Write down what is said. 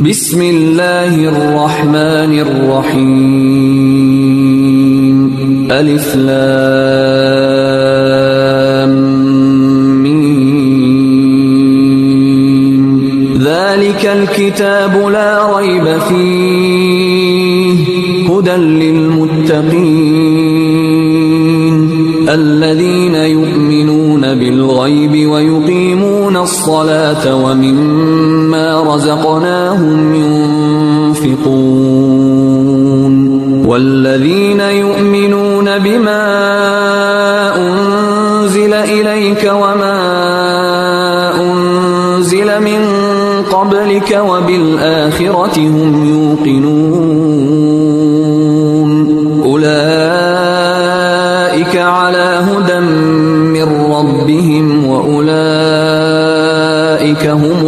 بسم الله الرحمن الرحيم ألف لام ميم ذلك الكتاب لا ريب فيه هدى للمتقين الذين يؤمنون بالغيب ويقيمون الصلاة ومما رزقناهم ينفقون والذين يؤمنون بما أنزل إليك وما أنزل من قبلك وبالآخرة هم يوقنون أولئك على هدى من ربهم وأولئك هم